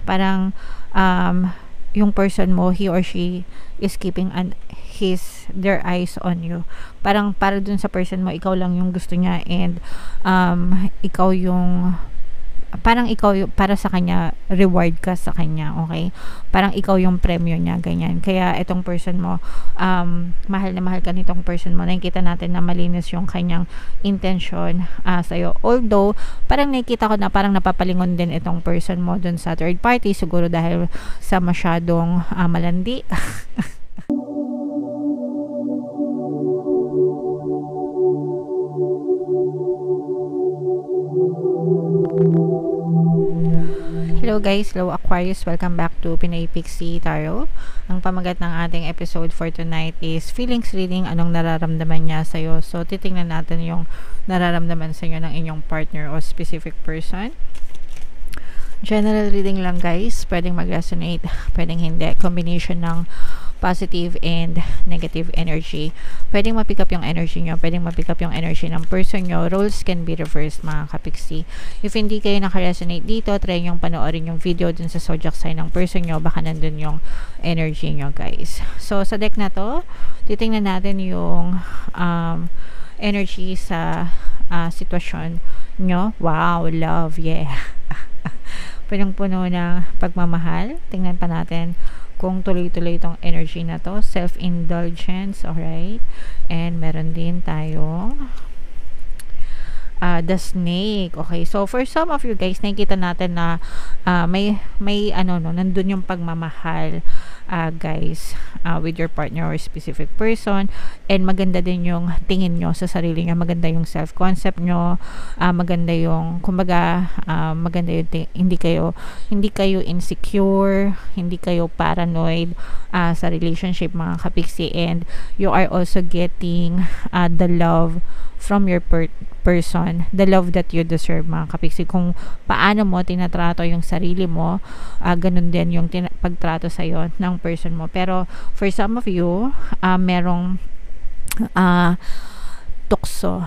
parang yung person mo, he or she is keeping their eyes on you. Parang para dun sa person mo, ikaw lang yung gusto niya, and ikaw yung parang ikaw yung, para sa kanya, reward ka sa kanya, okay? Parang ikaw yung premyo niya, ganyan. Kaya itong person mo, mahal na mahal ka nitong person mo. Nakikita natin na malinis yung kanyang intention sa'yo. Although, parang nakikita ko na parang napapalingon din itong person mo dun sa third party, siguro dahil sa masyadong malandi. Hello guys, hello Aquarius, welcome back to Pinay Pixie Tarot. Ang pamagat ng ating episode for tonight is feelings reading, anong nararamdaman niya sa'yo. So, titingnan natin yung nararamdaman sa'yo ng inyong partner o specific person. General reading lang guys, pwedeng mag-resonate, pwedeng hindi. Combination ng positive and negative energy. Pwedeng ma-pick up yung energy nyo, pwedeng ma-pick up yung energy ng person nyo. Roles can be reversed mga kapiksi. If hindi kayo naka-resonate dito, try yung panoorin yung video dun sa zodiac sign ng person nyo, baka nandun yung energy nyo guys. So sa deck na to, titingnan natin yung energy sa sitwasyon nyo. Wow, love, yeah. Punong-puno ng pagmamahal. Tingnan pa natin kung tuloy-tuloy itong energy na to. Self-indulgence, alright? And meron din tayong the snake. Okay, so for some of you guys, nakikita natin na may nandun yung pagmamahal guys, with your partner or specific person, and maganda din yung tingin nyo sa sarili nyo, maganda yung self-concept nyo, maganda yung, kumbaga, maganda yung hindi kayo insecure, hindi kayo paranoid sa relationship mga kapiksi, and you are also getting the love from your person, the love that you deserve mga kapiksi. Kung paano mo tinatrato yung sarili mo, ganun din yung pagtrato sa'yo ng person mo. Pero for some of you, merong tukso.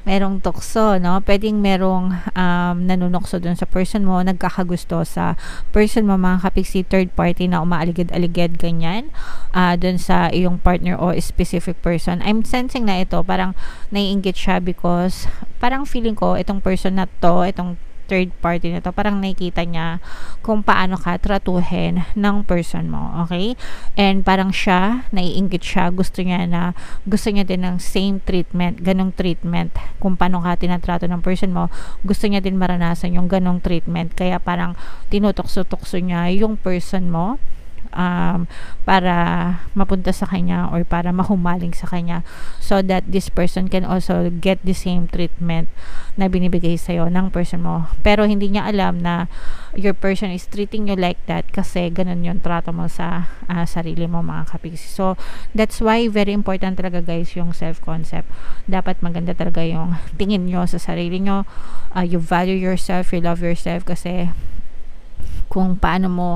Merong tukso, no? Pwedeng merong nanunokso dun sa person mo, nagkakagusto sa person mo mga kapiksi, third party na umaaligid-aligid ganyan dun sa iyong partner o specific person. I'm sensing na ito, parang naiinggit siya because parang feeling ko itong person na to, itong third party na to, parang nakikita niya kung paano ka tratuhin ng person mo, okay? And parang siya, naiinggit siya, gusto niya din ng same treatment, ganong treatment, kung paano ka tinatrato ng person mo, gusto niya din maranasan yung ganong treatment, kaya parang tinutokso-tukso niya yung person mo para mapunta sa kanya or para mahumaling sa kanya, so that this person can also get the same treatment na binibigay sa'yo ng person mo. Pero hindi niya alam na your person is treating you like that kasi ganun yung trato mo sa sarili mo mga kapiksi. So that's why very important talaga guys yung self-concept. Dapat maganda talaga yung tingin nyo sa sarili nyo. You value yourself, you love yourself, kasi kung paano mo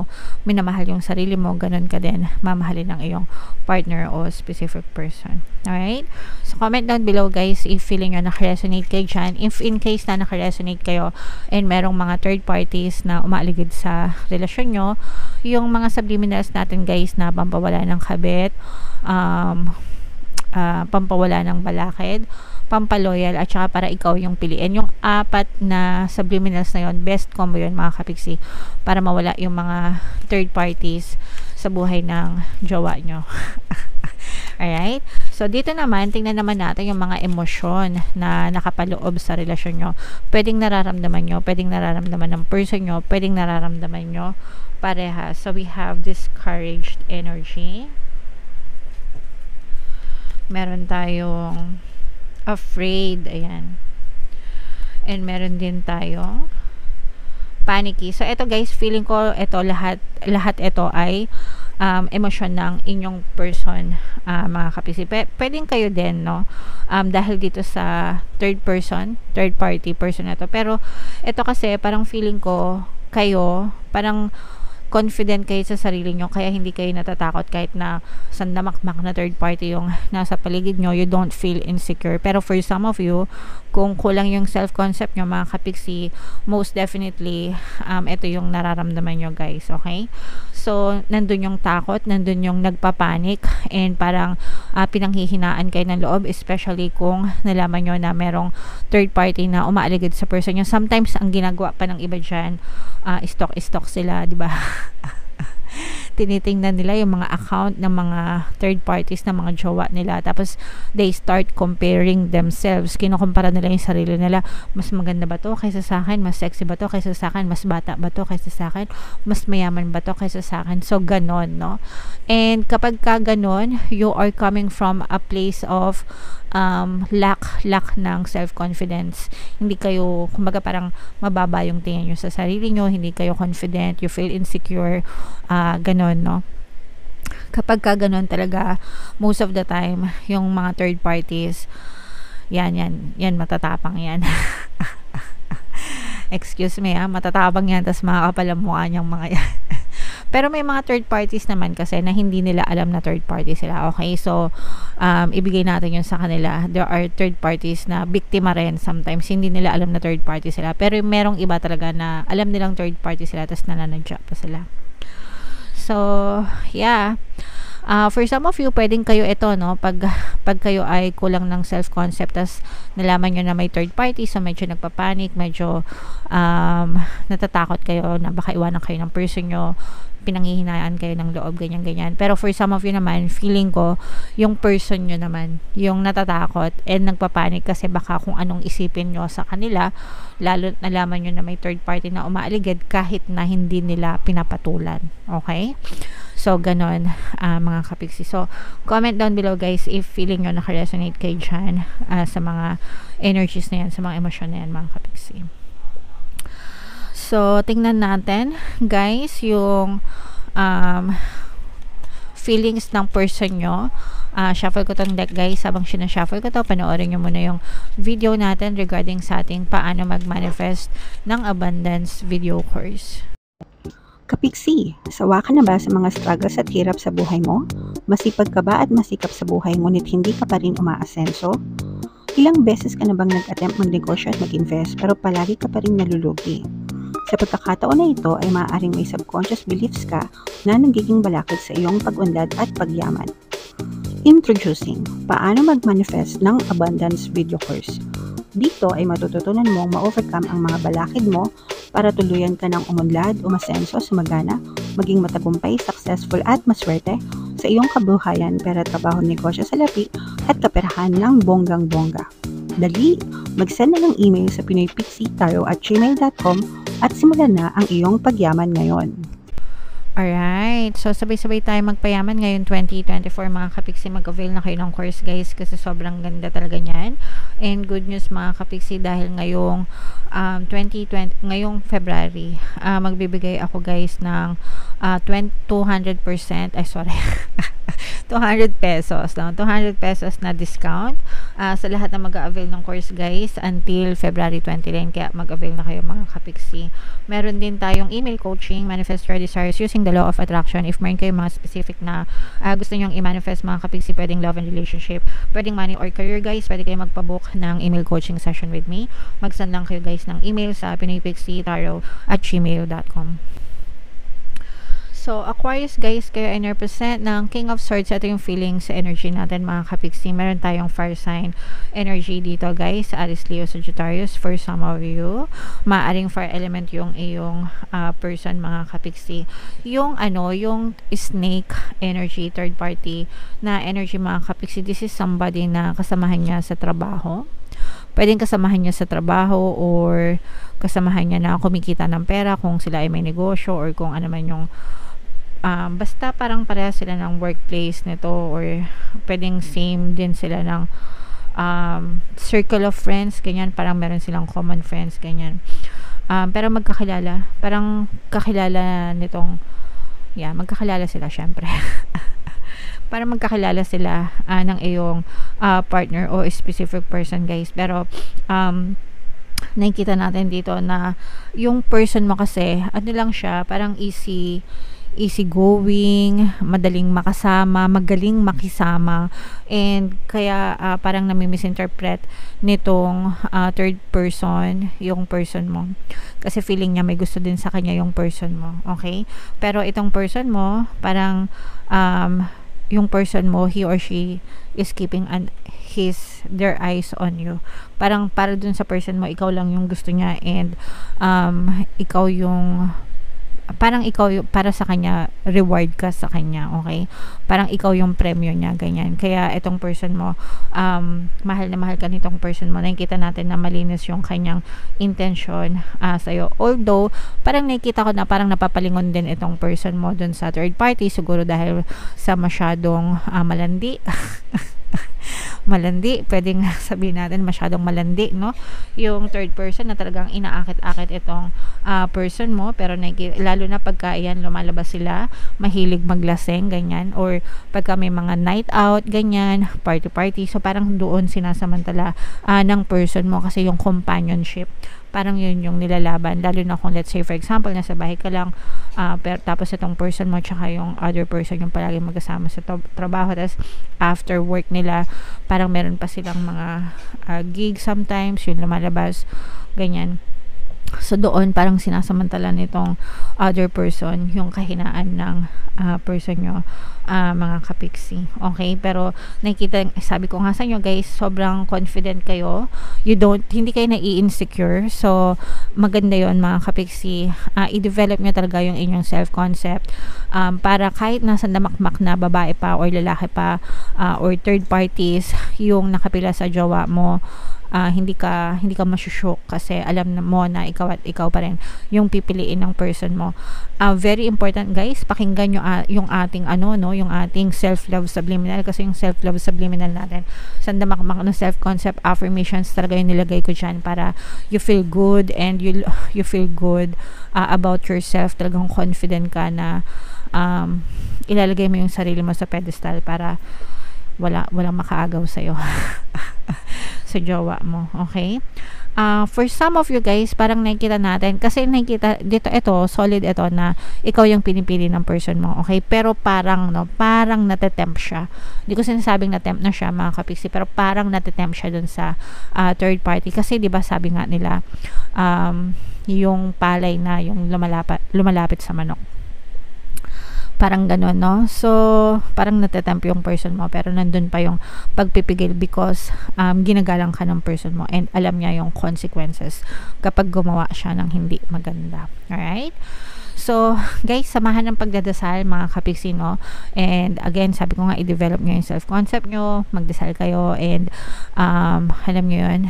minamahal yung sarili mo, ganun ka din mamahalin ng iyong partner o specific person. Alright? So, comment down below guys if feeling nyo nakaresonate kayo dyan. If in case na nakaresonate kayo and merong mga third parties na umaaligid sa relasyon nyo, yung mga subliminals natin guys na pampawala ng kabit, pampawala ng balakid, pampaloyal, at saka para ikaw yung piliin. Yung apat na subliminals na yun, best combo yun mga kapiksi, para mawala yung mga third parties sa buhay ng jowa nyo. Alright? So, dito naman, tingnan naman natin yung mga emosyon na nakapaloob sa relasyon nyo. Pwedeng nararamdaman nyo, pwedeng nararamdaman ng person nyo, pwedeng nararamdaman nyo pareha. So, we have discouraged energy. Meron tayong afraid, ayan. And meron din tayong panicky. So, ito guys, feeling ko, ito, lahat ito ay emosyon ng inyong person, mga kapisi. Pwedeng kayo din, no? Dahil dito sa third party person na to. Pero, ito kasi, parang feeling ko, kayo, parang confident kayo sa sarili nyo, kaya hindi kayo natatakot kahit na sandamakmak na third party yung nasa paligid nyo. You don't feel insecure. Pero for some of you, kung kulang yung self-concept nyo, mga kapiksi, most definitely, ito yung nararamdaman nyo, guys. Okay? So, nandun yung takot, nandun yung nagpapanik, and parang pinanghihinaan kayo ng loob, especially kung nalaman nyo na merong third party na umaaligid sa person nyo. Sometimes, ang ginagawa pa ng iba dyan, stock sila, di ba? Tinitingnan nila yung mga account ng mga third parties na mga jowa nila, tapos they start comparing themselves. Kinukumpara nila yung sarili nila. Mas maganda ba to kaysa sa akin? Mas sexy ba to kaysa sa akin? Mas bata ba to kaysa sa akin? Mas mayaman ba to kaysa sa akin? So ganon, no? And kapag ka ganon, you are coming from a place of lack ng self-confidence. Hindi kayo, kumbaga parang mababa yung tingin nyo sa sarili nyo, hindi kayo confident, you feel insecure, ganon, no? Kapag ka ganon talaga, most of the time, yung mga third parties, yan, matatapang yan. Excuse me, matatapang yan, tas makakapal ang mukha niyang mga yan. Pero may mga third parties naman kasi na hindi nila alam na third party sila. Okay, so ibigay natin yun sa kanila. There are third parties na biktima rin sometimes. Hindi nila alam na third party sila. Pero merong iba talaga na alam nilang third party sila, tapos nananadya pa sila. So, yeah. For some of you, pwedeng kayo ito, no? Pag kayo ay kulang ng self-concept, tas nalaman nyo na may third party, so medyo nagpapanik, medyo natatakot kayo na baka iwanan kayo ng person nyo, pinanghihinayaan kayo ng loob, ganyan. Pero for some of you naman, feeling ko, yung person nyo naman, yung natatakot and nagpapanik kasi baka kung anong isipin nyo sa kanila, lalo nalaman nyo na may third party na umaaligid kahit na hindi nila pinapatulan. Okay? So, ganon, mga kapiksi. So, comment down below, guys, if feeling nyo nakaresonate kayo dyan sa mga energies na yan, sa mga emosyon na yan, mga kapiksi. So, tingnan natin, guys, yung feelings ng person nyo. Shuffle ko tong deck, guys. Habang sinashuffle ko to, panoorin nyo muna yung video natin regarding sa ating paano mag-manifest ng abundance video course. Kapiksi, sawa ka na ba sa mga struggles at hirap sa buhay mo? Masipag ka ba at masikap sa buhay ngunit hindi ka pa rin umaasenso? Ilang beses ka na bang nag-attempt magnegosyo at mag-invest pero palagi ka pa rin nalulugi? Sa pagkakataon na ito ay maaaring may subconscious beliefs ka na nagiging balakid sa iyong pag-unlad at pagyaman. Introducing, paano mag-manifest ng abundance video course. Dito ay matututunan mong ma-overcome ang mga balakid mo para tuluyan ka ng umunlad, umasenso, sumagana, maging matagumpay, successful at maswerte sa iyong kabuhayan, pera, trabaho, negosyo, salapi at kaperahan ng bonggang-bongga. Dali, mag-send na ng email sa pinoypixitaro@gmail.com at simulan na ang iyong pagyaman ngayon. Alright, so sabay-sabay tayo magpayaman ngayon 2024, mga kapiksi. Mag-avail na kayo ng course, guys, kasi sobrang ganda talaga niyan. And good news, mga kapiksi, dahil ngayong 2020, ngayong February, magbibigay ako, guys, ng 200%, 200 pesos, no? 200 pesos na discount sa lahat na mag-avail ng course, guys, until February 29. Kaya mag-avail na kayo, mga kapiksi. Meron din tayong email coaching, manifest your desires using the law of attraction. If meron kayo mga specific na gusto nyong i-manifest, mga kapiksi, pwedeng love and relationship, pwedeng money or career, guys, pwede kayo magpabook ng email coaching session with me. Mag-send lang kayo, guys, ng email sa pinoypixitaro@gmail.com. So, Aquarius, guys, kayo ay represent ng King of Swords. Ito yung feelings sa energy natin, mga kapiksi. Meron tayong fire sign energy dito, guys. Aries, Leo, Sagittarius. For some of you, maaring fire element yung iyong person, mga kapiksi. Yung yung snake energy, third party na energy, mga kapiksi. This is somebody na kasamahan niya sa trabaho. Pwedeng kasamahan niya sa trabaho or kasamahan niya na kumikita ng pera kung sila ay may negosyo or kung ano man yung basta parang pareha sila ng workplace nito, or pwedeng same din sila ng circle of friends, ganyan, parang meron silang common friends, ganyan. Pero magkakilala, parang kakilala nitong, magkakilala sila, syempre. Para magkakilala sila ng iyong partner o specific person, guys. Pero nakikita natin dito na yung person mo kasi, ano lang siya, parang easy going, madaling makasama, magaling makisama, and kaya parang nami-misinterpret nitong third person yung person mo. Kasi feeling niya may gusto din sa kanya yung person mo, okay? Pero itong person mo, parang yung person mo, he or she is keeping their eyes on you. Parang para dun sa person mo, ikaw lang yung gusto niya, and ikaw yung parang para sa kanya, reward ka sa kanya, okay? Parang ikaw yung premyo niya, ganyan. Kaya itong person mo, mahal na mahal ka nitong person mo. Nakikita natin na malinis yung kanyang intention sa'yo. Although, parang nakikita ko na parang napapalingon din itong person mo dun sa third party, siguro dahil sa masyadong malandi. Malandi, pwedeng sabihin natin masyadong malandi, no? Yung third person na talagang inaakit-akit itong person mo, pero lalo na pagka yan lumalabas sila, mahilig maglaseng, ganyan, or pagka may mga night out, ganyan, party, so parang doon sinasamantala ng person mo, kasi yung companionship, parang yun yung nilalaban, lalo na kung let's say for example nasa bahay ka lang, pero tapos itong person mo tsaka yung other person yung palagi magkasama sa trabaho, tapos after work nila parang meron pa silang mga gig sometimes, yung lumalabas, ganyan. So doon parang sinasamantala nitong other person yung kahinaan ng person nyo, mga kapiksi, okay? Pero nakikita, sabi ko nga sa inyo guys, sobrang confident kayo, hindi kayo nai-insecure, so maganda yon mga kapiksi. I-develop nyo talaga yung inyong self-concept, para kahit nasa damakmak na babae pa or lalaki pa, or third parties yung nakapila sa jowa mo, hindi ka masyushock, kasi alam mo na ikaw at ikaw pa rin yung pipiliin ng person mo. Very important guys, pakinggan nyo yung ating yung ating self-love subliminal, kasi yung self-love subliminal natin, sandamakmak ng self-concept affirmations talaga yung nilagay ko dyan para you feel good, and you feel good about yourself. Talagang confident ka na ilalagay mo yung sarili mo sa pedestal para walang makaagaw sa'yo sa jowa mo, okay? For some of you guys, parang nakikita natin, kasi nakikita dito, solid ito na ikaw yung pinipili ng person mo, okay? Pero parang natetempt siya. Hindi ko sinasabing natempt na siya mga kapiksi, pero parang natetempt siya dun sa third party, kasi di ba sabi nga nila, yung palay na yung lumalapit sa manok, parang gano'n, no? So parang natetempt yung person mo, pero nandun pa yung pagpipigil, because ginagalang ka ng person mo, and alam niya yung consequences kapag gumawa siya ng hindi maganda. Alright? So guys, samahan ng pagdadasal mga kapiksi, no? And again, sabi ko nga, i-develop nyo yung self-concept nyo, magdasal kayo, and alam nyo yun,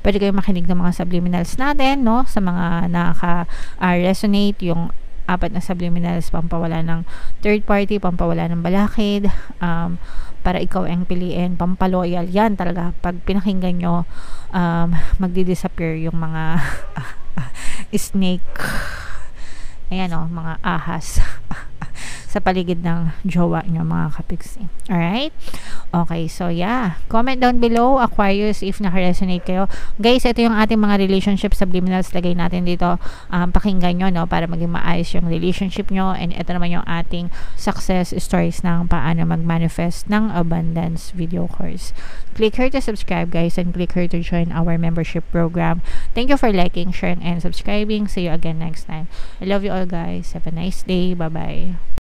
pwede kayo makinig ng mga subliminals natin, no? Sa mga nakaka-resonate, yung 4 na subliminals, pampawala ng third party, pampawala ng balakid, para ikaw ang piliin, pampaloyal, yan talaga, pag pinakinggan nyo, magdi-disappear yung mga snake, ayan mga ahas sa paligid ng jowa nyo mga kapiksi. Alright? Okay, so yeah. Comment down below, Aquarius, if naka-resonate kayo. Guys, ito yung ating mga relationship subliminals. Lagay natin dito. Pakinggan nyo, no? Para maging maayos yung relationship nyo. And ito naman yung ating success stories ng paano mag-manifest ng abundance video course. Click here to subscribe, guys, and click here to join our membership program. Thank you for liking, sharing, and subscribing. See you again next time. I love you all, guys. Have a nice day. Bye-bye.